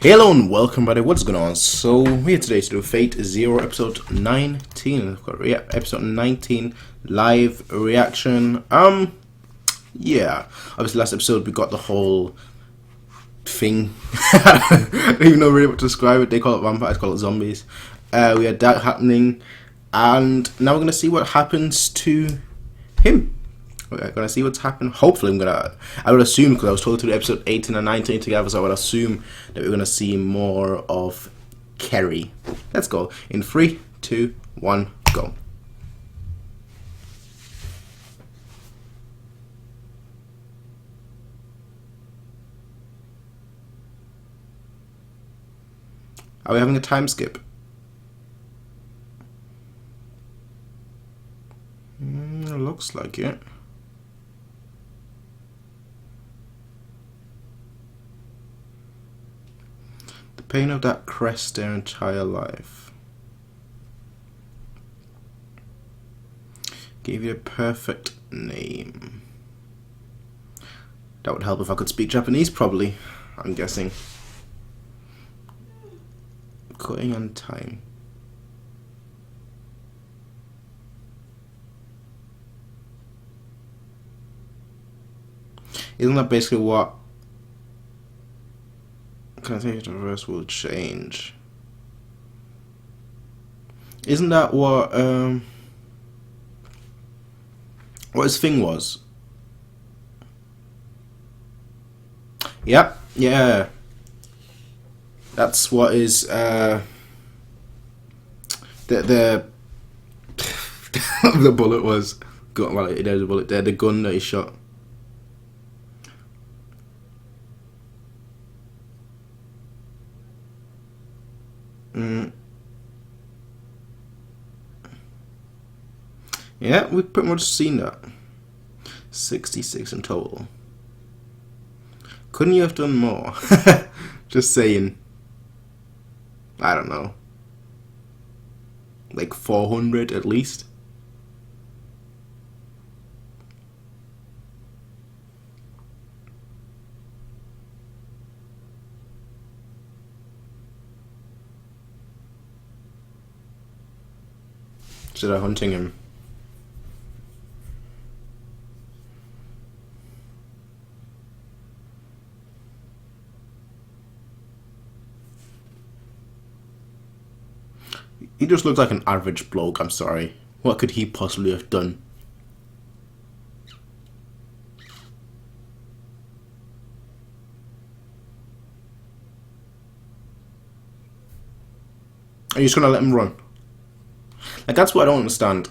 Hello and welcome, buddy. What's going on? So we're here today to do Fate Zero episode 19. I've got episode 19 live reaction. Yeah. Obviously, last episode we got the whole thing. I don't even know really what to describe it. They call it vampires, call it zombies. We had that happening, and now we're gonna see what happens to him. We're gonna see what's happened. Hopefully, I would assume, because I was told to do episode 18 and 19 together, so I would assume that we're gonna see more of Kerry. Let's go. In 3, 2, 1, go. Are we having a time skip? Looks like it. Pain of that crest their entire life. Gave you a perfect name. That would help if I could speak Japanese, probably. I'm guessing. Cutting on time. Isn't that basically what? Can I think the reverse will change? Isn't that what his thing was? Yep, yeah. That's what is the the bullet was. Well, there's a bullet there. The gun that he shot. Yeah, we've pretty much seen that. 66 in total. Couldn't you have done more? Just saying. I don't know. Like 400 at least. Should I hunting him? He just looks like an average bloke, I'm sorry. What could he possibly have done? Are you just gonna let him run? Like, that's what I don't understand.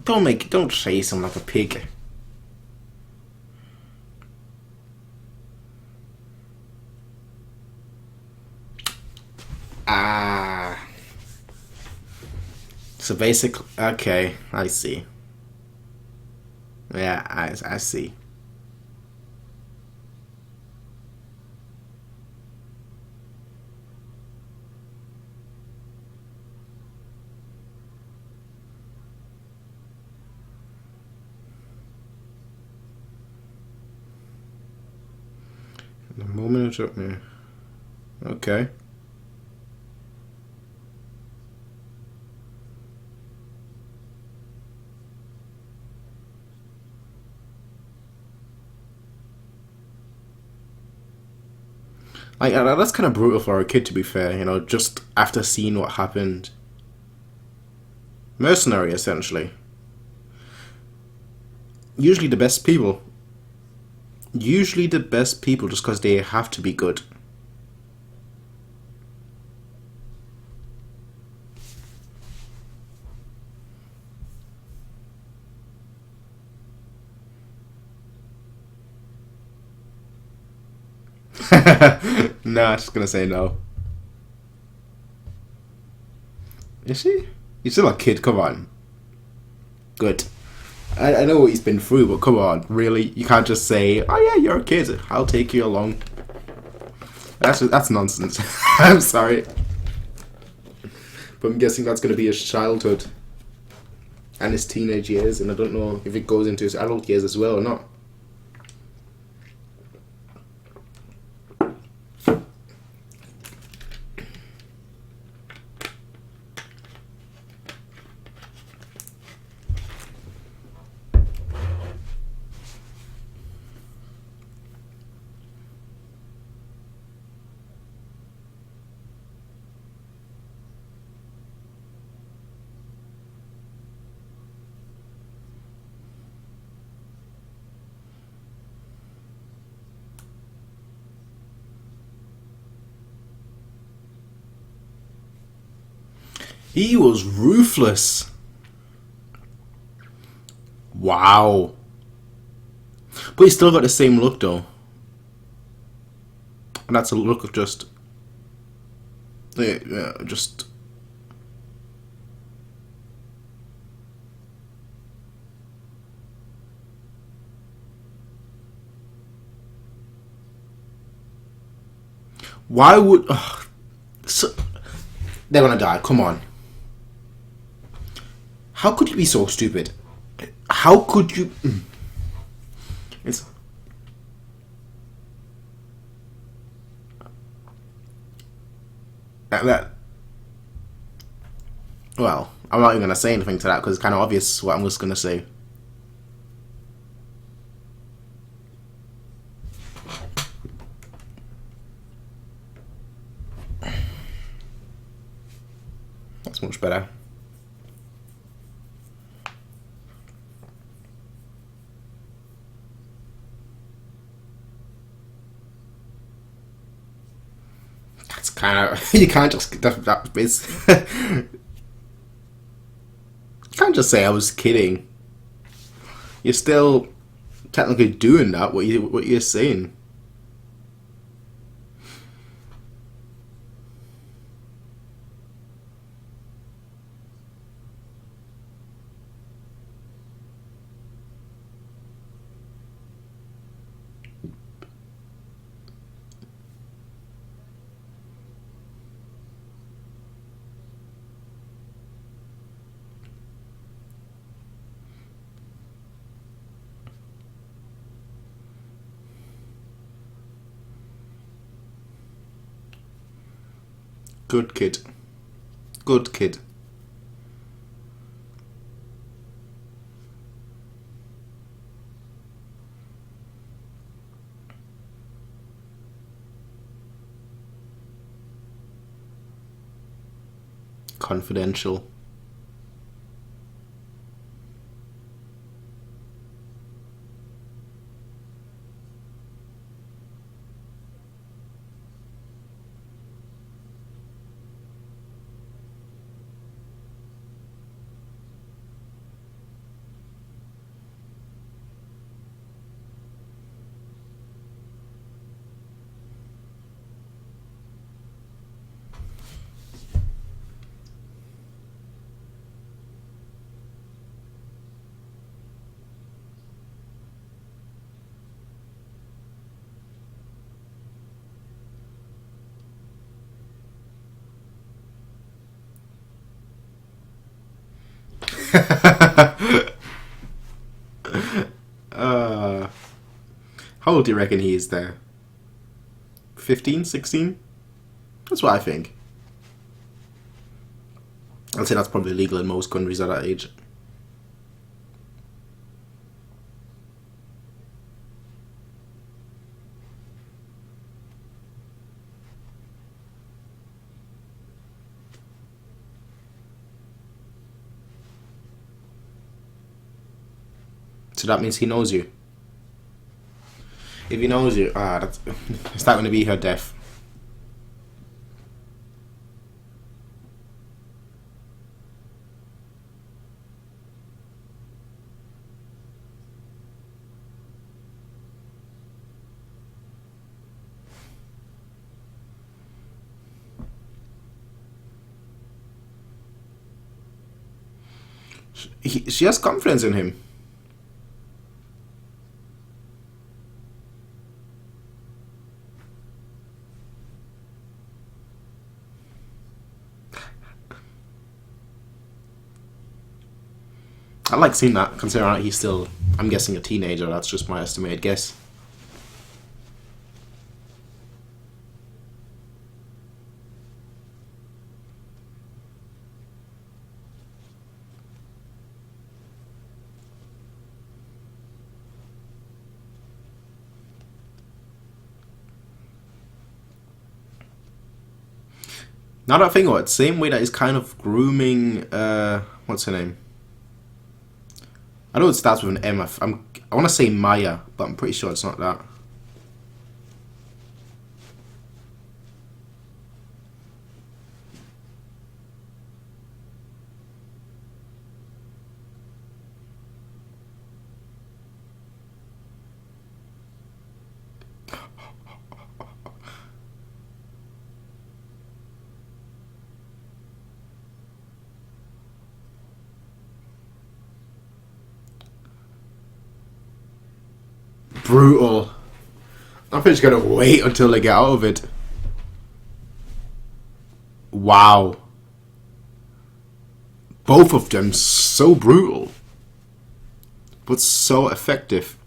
Don't chase him like a pig. So basically, okay, I see. Yeah, I see. The moment it took me. Okay. Like, that's kind of brutal for a kid, to be fair, you know, just after seeing what happened. Mercenary, essentially. Usually the best people. Usually the best people just because they have to be good. Nah, just gonna say no. Is she? He's still a kid, come on. Good. I know what he's been through, but come on, really? You can't just say, oh yeah, you're a kid, I'll take you along. That's nonsense. I'm sorry. But I'm guessing that's gonna be his childhood. And his teenage years, and I don't know if it goes into his adult years as well or not. He was ruthless. Wow. But he's still got the same look though. And that's a look of just... Yeah, just... Why would... So, they're gonna die, come on. How could you be so stupid? How could you... It's... That... Well, I'm not even gonna say anything to that because it's kind of obvious what I'm just gonna say. That's much better. That's kind of... You can't just... That is... You can't just say I was kidding. You're still technically doing that, what you're saying. Good kid. Good kid. Confidential. How old do you reckon he is there? 15, 16? That's what I think. I'd say that's probably legal in most countries at that age. So that means he knows you. If he knows you, that's... Is that going to be her death? She has confidence in him. I like seeing that, considering that he's still, I'm guessing, a teenager. That's just my estimated guess. Now that I think about it, same way that he's kind of grooming, what's her name? I know it starts with an M. I want to say Maya, but I'm pretty sure it's not that. brutal. I'm just gonna wait until they get out of it. Wow. Both of them so brutal, but so effective.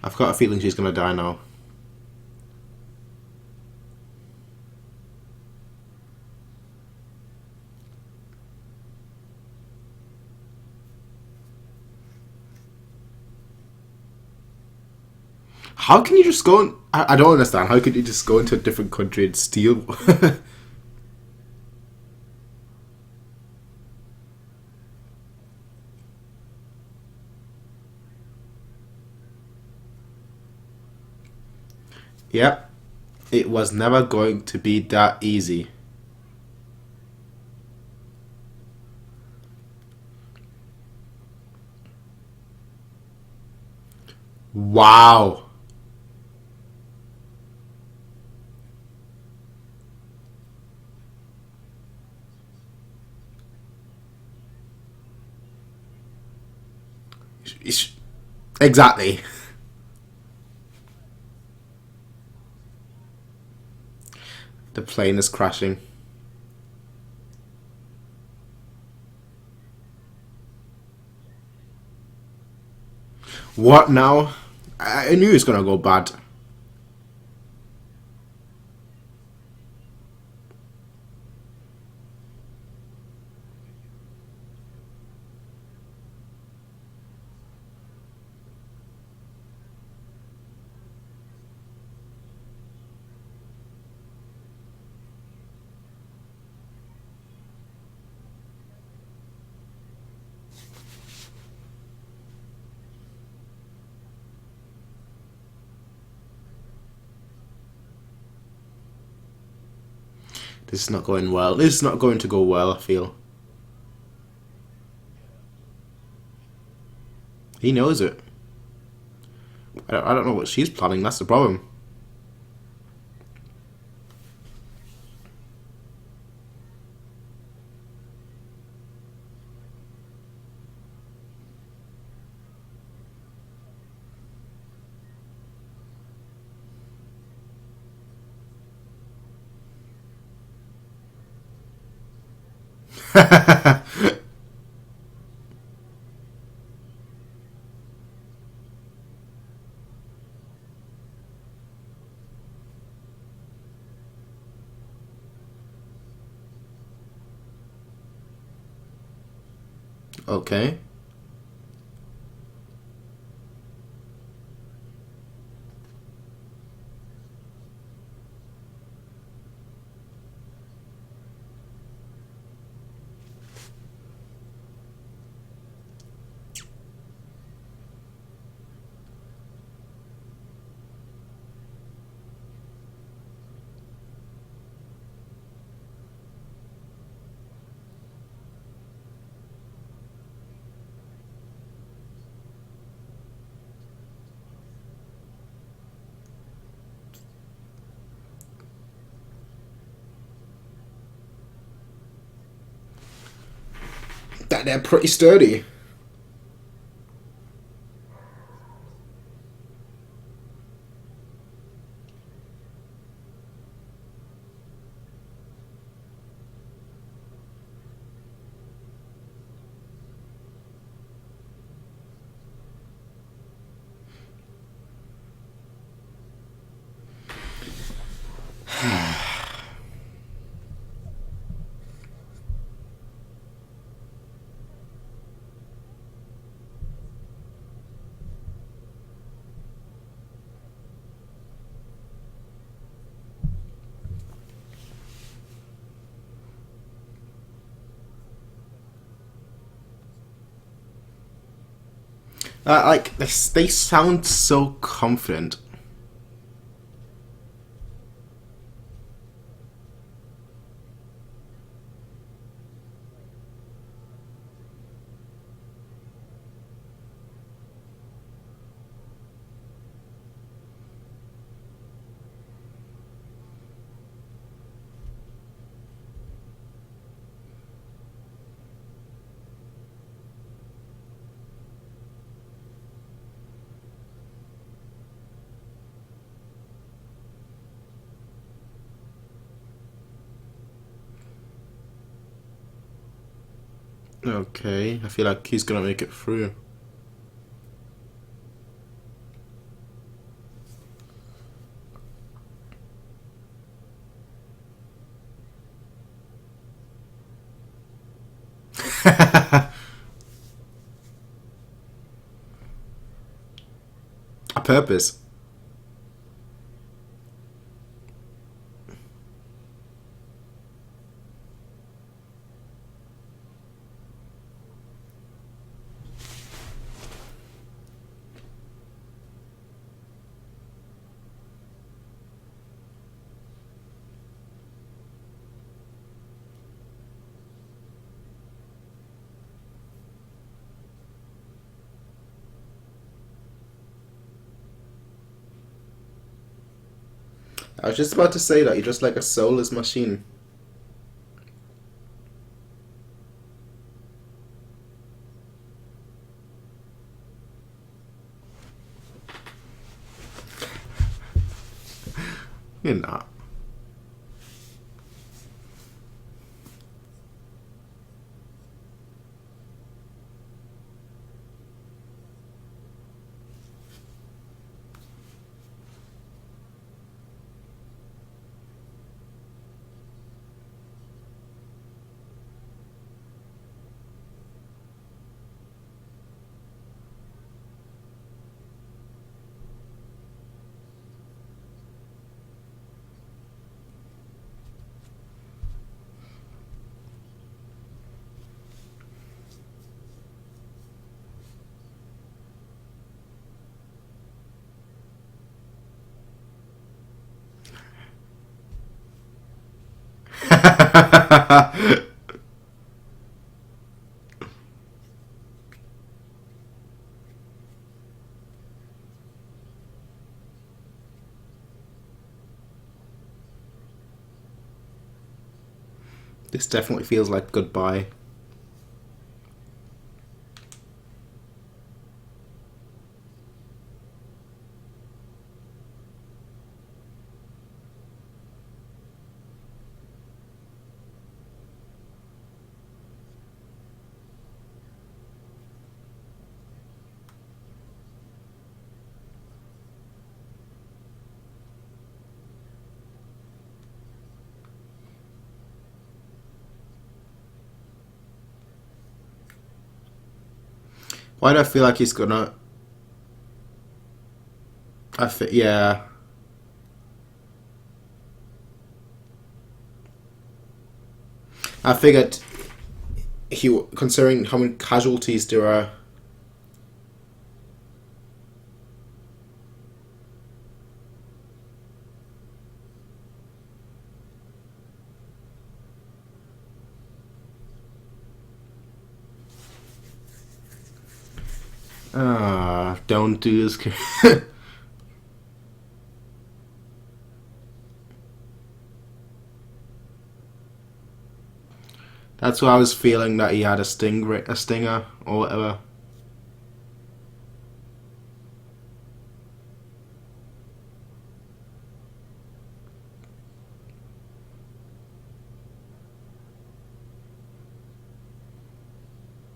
I've got a feeling she's gonna die now. How can you just go and... I don't understand. How could you just go into a different country and steal? Yep. It was never going to be that easy. Wow. Exactly. The plane is crashing. What now? I knew it was gonna go bad. This is not going well. This is not going to go well, I feel. He knows it. I don't know what she's planning, that's the problem. Okay. That they're pretty sturdy. Like they sound so confident. Okay, I feel like he's gonna make it through. A purpose. I was just about to say that you're just like a soulless machine. You're not. This definitely feels like goodbye. Why do I feel like he's gonna? Yeah. I figured considering how many casualties there are. Ah, don't do this. That's why I was feeling that he had a stinger or whatever.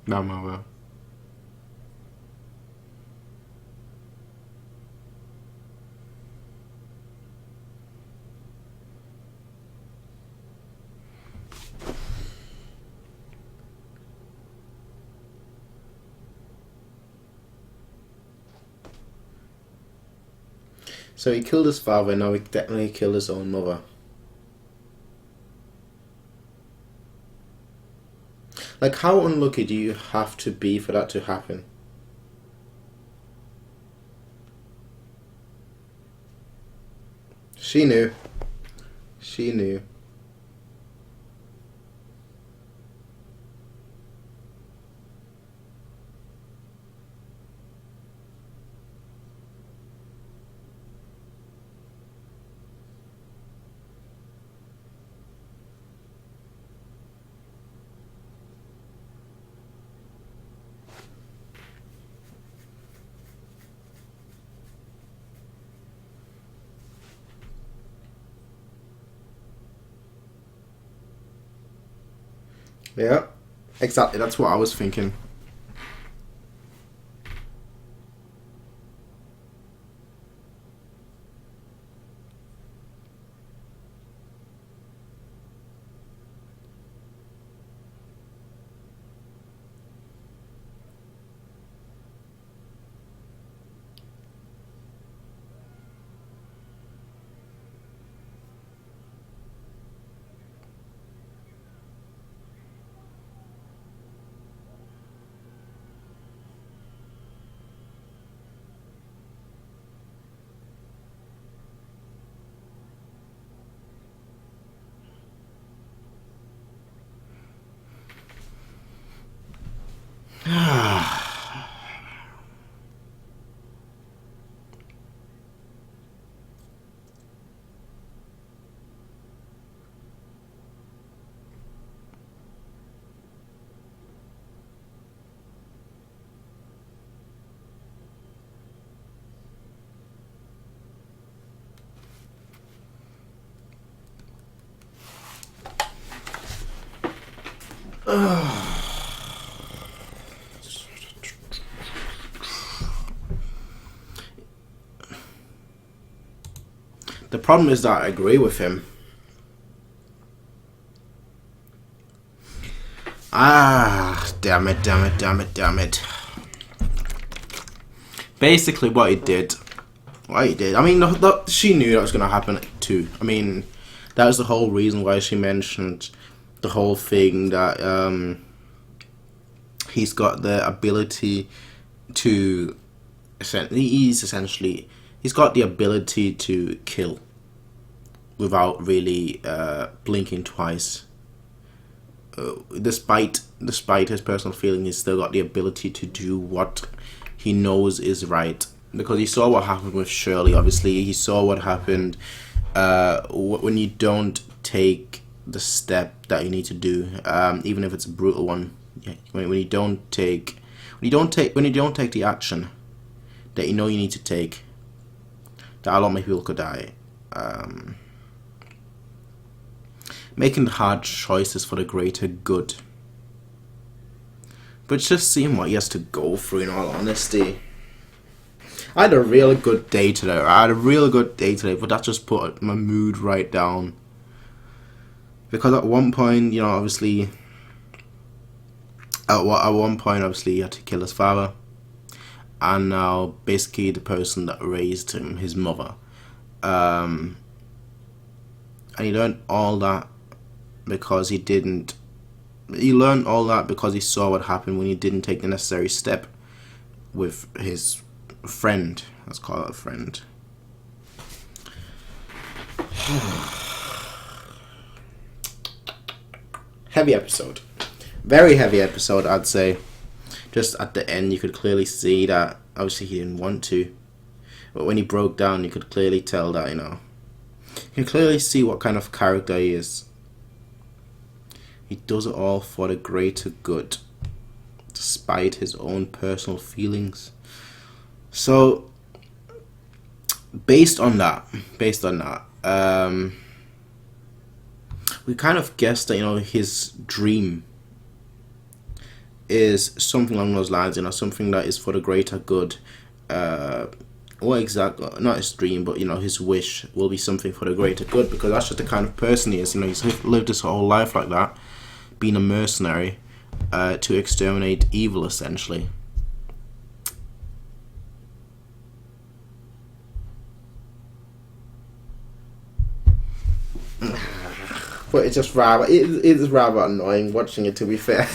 No, no. So he killed his father. Now he definitely killed his own mother. Like, how unlucky do you have to be for that to happen? She knew. She knew. Yeah. Exactly, that's what I was thinking. The problem is that I agree with him. Damn it. Basically, what he did. I mean, she knew that was going to happen too. I mean, that was the whole reason why she mentioned the whole thing that he's got the ability to. He's got the ability to kill without really blinking twice. Despite his personal feeling, he's still got the ability to do what he knows is right. Because he saw what happened with Shirley. Obviously, he saw what happened when you don't take the step that you need to do, even if it's a brutal one. When you don't take the action that you know you need to take, that a lot of people could die. Making hard choices for the greater good. But just seeing what he has to go through, in all honesty. I had a really good day today, but that just put my mood right down. Because at one point, obviously, he had to kill his father. And now, basically, the person that raised him, his mother. And he learned all that because he didn't. He learned all that because he saw what happened when he didn't take the necessary step with his friend. Let's call it a friend. Heavy episode. Very heavy episode, I'd say. Just at the end, you could clearly see that obviously he didn't want to. But when he broke down, you could clearly tell that, you can clearly see what kind of character he is. He does it all for the greater good, despite his own personal feelings. So, based on that, we kind of guessed that, his dream is something along those lines, something that is for the greater good. What exactly, not his dream, but, his wish will be something for the greater good, because that's just the kind of person he is. He's lived his whole life like that, being a mercenary, to exterminate evil, essentially. But it's just rather, it is rather annoying watching it, to be fair.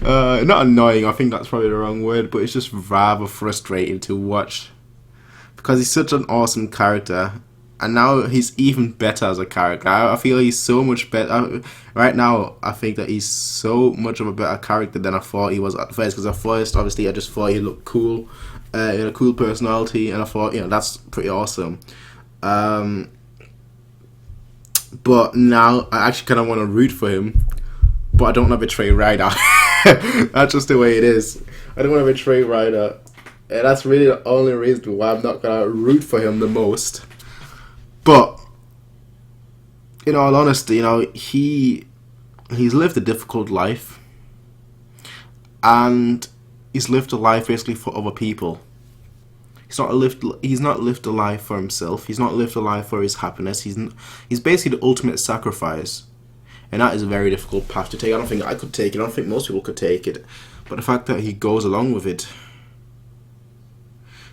Not annoying, I think that's probably the wrong word, but it's just rather frustrating to watch. Because he's such an awesome character, and now he's even better as a character. I feel he's so much better. Right now, I think that he's so much of a better character than I thought he was at first. Because at first, obviously, I just thought he looked cool, he had a cool personality, and I thought, that's pretty awesome. But now, I actually kind of want to root for him, but I don't want to betray Ryder. That's just the way it is. I don't want to betray Ryder. And that's really the only reason why I'm not going to root for him the most. But, in all honesty, he's lived a difficult life. and he's lived a life basically for other people. He's not lived a life for himself. He's not lived a life for his happiness. He's basically the ultimate sacrifice, and that is a very difficult path to take. I don't think I could take it. I don't think most people could take it. But the fact that he goes along with it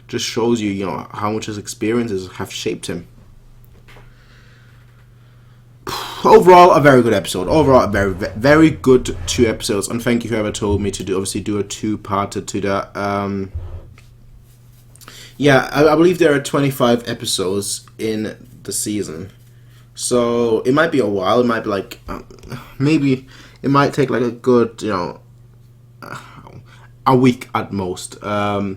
just shows you, how much his experiences have shaped him. Overall, a very good episode. Overall, a very, very good 2 episodes. And thank you whoever told me to do a 2-parter to that. Yeah, I believe there are 25 episodes in the season. So it might be a while. It might be like, maybe it might take like a good, a week at most. Oh,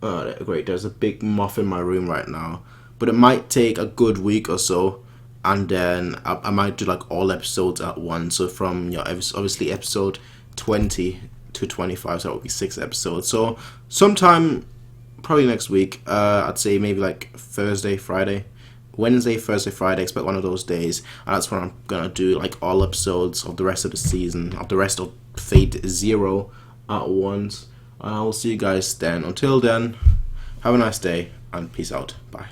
great, there's a big moth in my room right now. But it might take a good week or so. And then I might do like all episodes at once. So from, obviously episode 20 to 25, so that would be 6 episodes. So sometime, probably next week, I'd say maybe like Thursday, Friday. Wednesday, Thursday, Friday, expect one of those days. And that's when I'm going to do like all episodes of the rest of the season, of the rest of Fate Zero at once. And I will see you guys then. Until then, have a nice day and peace out. Bye.